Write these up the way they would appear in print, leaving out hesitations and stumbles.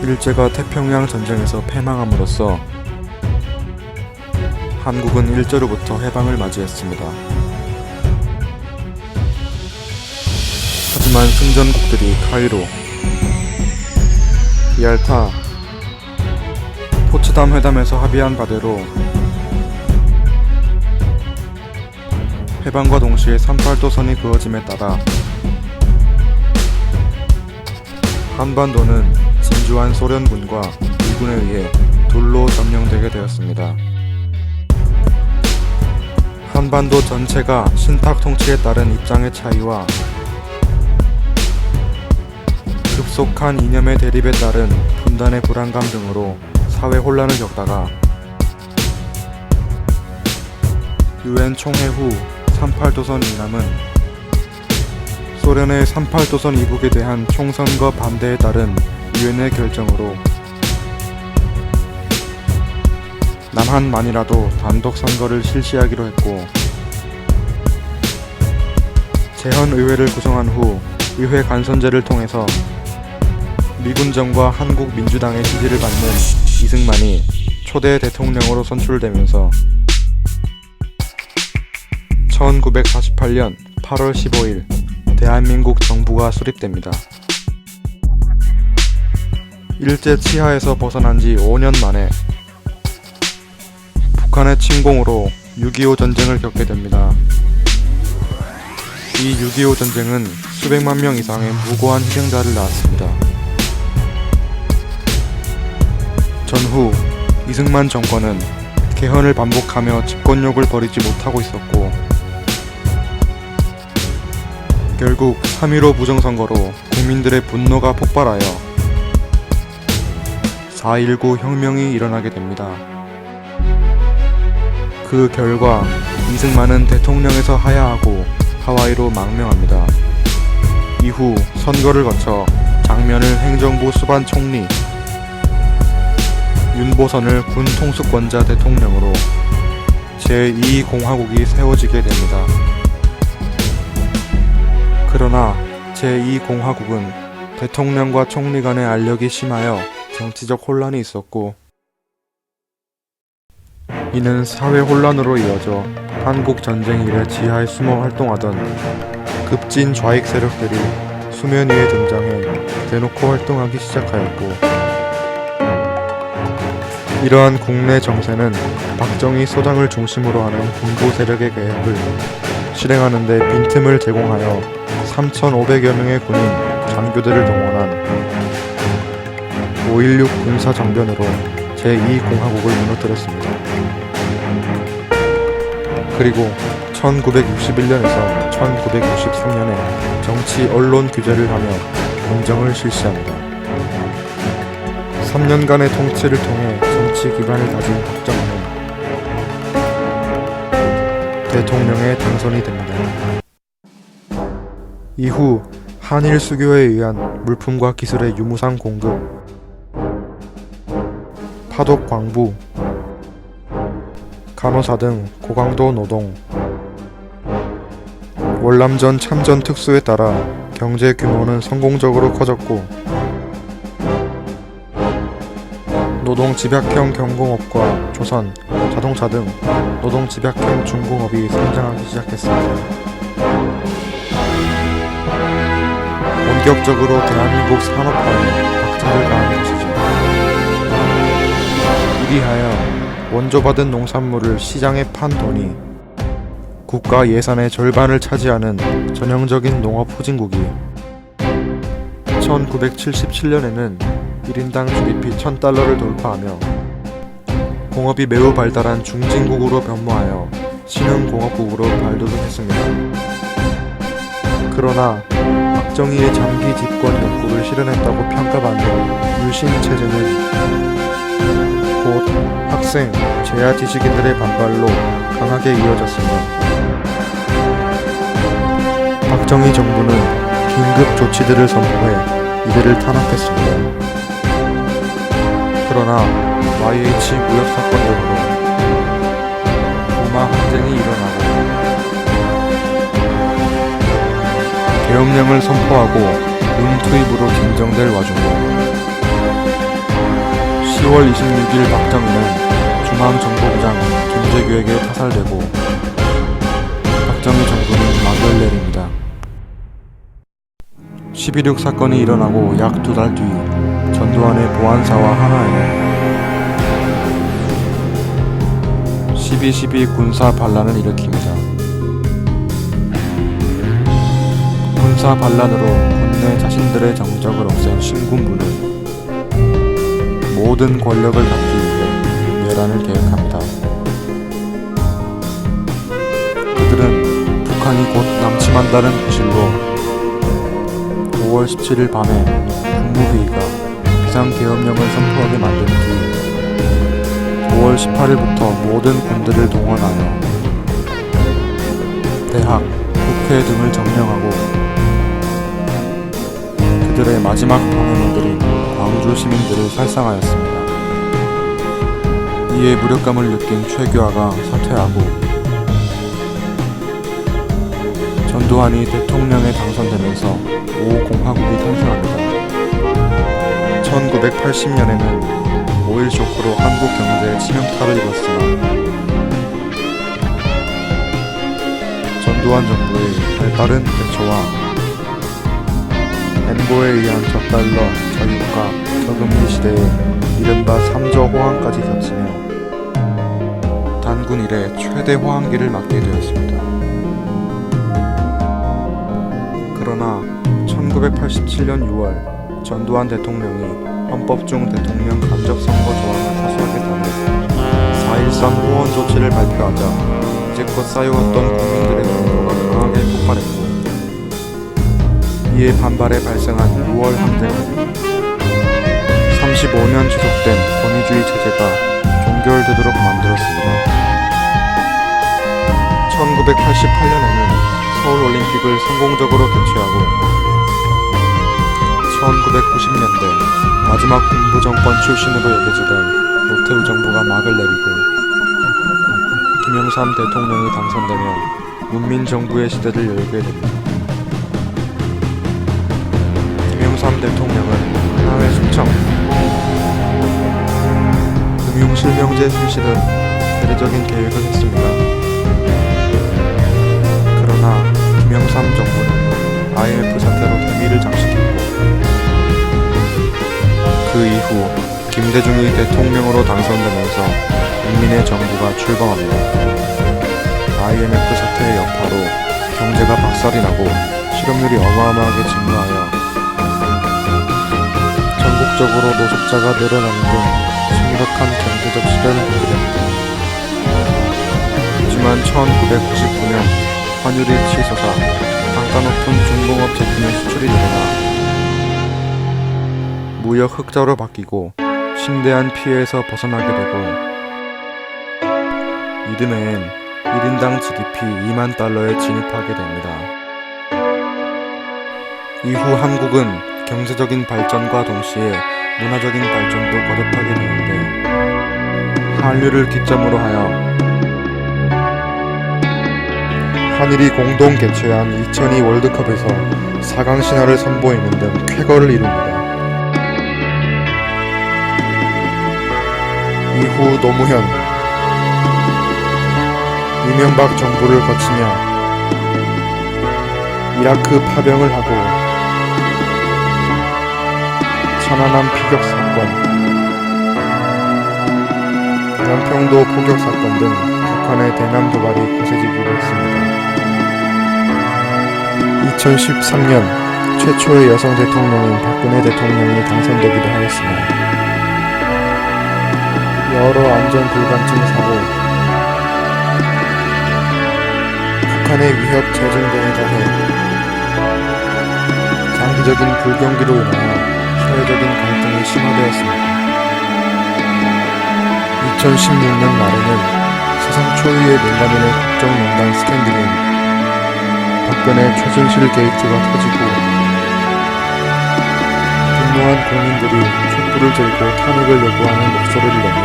일제가 태평양 전쟁에서 패망함으로써 한국은 일제로부터 해방을 맞이했습니다. 하지만 승전국들이 카이로, ял타, 포츠담 회담에서 합의한 바대로 해방과 동시에 38도선이 그어짐에 따라 한반도는 진주한 소련군과 미군에 의해 둘로 점령되게 되었습니다. 한반도 전체가 신탁 통치에 따른 입장의 차이와 급속한 이념의 대립에 따른 분단의 불안감 등으로 사회 혼란을 겪다가 유엔 총회 후 38도선 이남은 소련의 38도선 이북에 대한 총선거 반대에 따른 유엔의 결정으로 남한만이라도 단독 선거를 실시하기로 했고, 재헌의회를 구성한 후 의회 간선제를 통해서 미군정과 한국민주당의 지지를 받는 이승만이 초대 대통령으로 선출되면서 1948년 8월 15일 대한민국 정부가 수립됩니다. 일제 치하에서 벗어난 지 5년 만에 북한의 침공으로 6.25 전쟁을 겪게 됩니다. 이 6.25 전쟁은 수백만 명 이상의 무고한 희생자를 낳았습니다. 전후 이승만 정권은 개헌을 반복하며 집권욕을 버리지 못하고 있었고, 결국 3.15 부정선거로 국민들의 분노가 폭발하여 4.19 혁명이 일어나게 됩니다. 그 결과 이승만은 대통령에서 하야하고 하와이로 망명합니다. 이후 선거를 거쳐 장면을 행정부 수반 총리, 윤보선을 군 통수권자 대통령으로 제2공화국이 세워지게 됩니다. 그러나 제2공화국은 대통령과 총리 간의 알력이 심하여 정치적 혼란이 있었고, 이는 사회 혼란으로 이어져 한국 전쟁 이래 지하에 숨어 활동하던 급진 좌익 세력들이 수면 위에 등장해 대놓고 활동하기 시작하였고, 이러한 국내 정세는 박정희 소장을 중심으로 하는 군부 세력의 계획을 실행하는 데 빈틈을 제공하여 3,500여 명의 군인, 장교들을 동원한 5.16 군사정변으로 제2공화국을 무너뜨렸습니다. 그리고 1961년에서 1963년에 정치 언론 규제를 하며 공정을 실시합니다. 3년간의 통치를 통해 정치 기반을 가진 박정희는 대통령에 당선이 됩니다. 이후 한일 수교에 의한 물품과 기술의 유무상 공급, 파독 광부, 간호사 등 고강도 노동, 월남전 참전 특수에 따라 경제 규모는 성공적으로 커졌고, 노동 집약형 경공업과 조선, 자동차 등 노동 집약형 중공업이 성장하기 시작했습니다. 본격적으로 대한민국 산업화에 박차를 가한 것이죠. 이리하여 원조받은 농산물을 시장에 판 돈이 국가 예산의 절반을 차지하는 전형적인 농업 후진국이 1977년에는 1인당 GDP 1000달러를 돌파하며 공업이 매우 발달한 중진국으로 변모하여 신흥공업국으로 발돋움했습니다. 그러나 박정희의 장기 집권 욕구를 실현했다고 평가받는 유신체제는 곧 학생, 재야 지식인들의 반발로 강하게 이어졌습니다. 박정희 정부는 긴급 조치들을 선포해 이들을 탄압했습니다. 그러나 YH 무역 사건 등으로 부마 항쟁이 일어나고 계엄령을 선포하고 군 투입으로 진정될 와중에 10월 26일 박정희는 중앙정보부장 김재규에게 타살되고 박정희 정부는 막을 내립니다. 11.6 사건이 일어나고 약 2달 뒤 전두환의 보안사와 하나에는 12.12 군사 반란을 일으킵니다. 군사 반란으로 군내 자신들의 정적을 없앤 신군부는 모든 권력을 갖기 위해 내란을 계획합니다. 그들은 북한이 곧 남침한다는 구실로 5월 17일 밤에 국무회의가 비상계엄령을 선포하게 만든 뒤 5월 18일부터 모든 군들을 동원하여 대학, 국회 등을 점령하고 그들의 마지막 방해물들인 광주 시민들을 살상하였습니다. 이에 무력감을 느낀 최규하가 사퇴하고 전두환이 대통령에 당선되면서 5공화국이 탄생합니다. 1980년에는 5.1 쇼크로 한국 경제에 치명타를 입었으나 전두환 정부의 발빠른 대처와 엔보에 의한 저달러, 저유가, 저금리 시대에 이른바 3조 호황까지 겹치며 단군 이래 최대 호황기를 맞게 되었습니다. 그러나 1987년 6월 전두환 대통령이 헌법 중 대통령 간접 선거 조항을 사수하겠다는 4.13 호원 조치를 발표하자 이제껏 쌓여왔던 국민들의 분노가 강하게 폭발했고 이에 반발에 발생한 6월 항쟁은 35년 지속된 권위주의 체제가 종결되도록 만들었습니다. 1988년에는 서울올림픽을 성공적으로 개최하고 1990년대 마지막 군부 정권 출신으로 여겨지던 노태우 정부가 막을 내리고 김영삼 대통령이 당선되며 문민정부의 시대를 열게 됩니다. 김영삼 대통령은 하나회 숙청, 금융실명제 실시등 대대적인 계획을 했습니다. 그러나 김영삼 정부는 IMF 사태로 대미를 장식했고 그 이후 김대중이 대통령으로 당선되면서 국민의 정부가 출범합니다. IMF 사태의 여파로 경제가 박살이 나고 실업률이 어마어마하게 증가하여 전국적으로 노숙자가 늘어나는 등 심각한 경제적 시련을 겪게 됩니다. 하지만 1999년 환율이 치솟아 단가 높은 중공업 제품의 수출이 늘어나 무역 흑자로 바뀌고 심대한 피해에서 벗어나게 되고 이듬해엔 1인당 GDP 2만 달러에 진입하게 됩니다. 이후 한국은 경제적인 발전과 동시에 문화적인 발전도 거듭하게 되는데 한류를 기점으로 하여 한일이 공동 개최한 2002 월드컵에서 4강 신화를 선보이는 등 쾌거를 이룹니다. 이후 노무현, 이명박 정부를 거치며 이라크 파병을 하고 천안함 피격 사건, 연평도 포격 사건 등 북한의 대남 도발이 거세지기도 했습니다. 2013년 최초의 여성 대통령인 박근혜 대통령이 당선되기도 하였으나 여러 안전 불감증 사고, 북한의 위협 재증대에 더해 장기적인 불경기로 인하여 사회적인 갈등이 심화되었습니다. 2016년 말에는 세상 초유의 민간인의 국정농단 스캔들인 박근혜 최순실 게이트가 터지고 분노한 국민들이 촛불을 들고 탄핵을 요구하는 목소리를 내며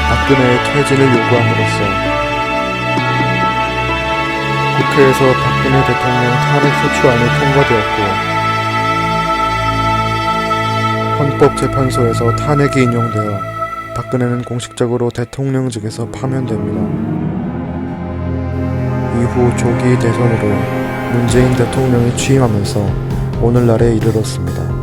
박근혜의 퇴진을 요구함으로써 국회에서 박근혜 대통령 탄핵 소추안이 통과되었고 헌법재판소에서 탄핵이 인용되어 박근혜는 공식적으로 대통령직에서 파면됩니다. 이후 조기 대선으로 문재인 대통령이 취임하면서 오늘날에 이르렀습니다.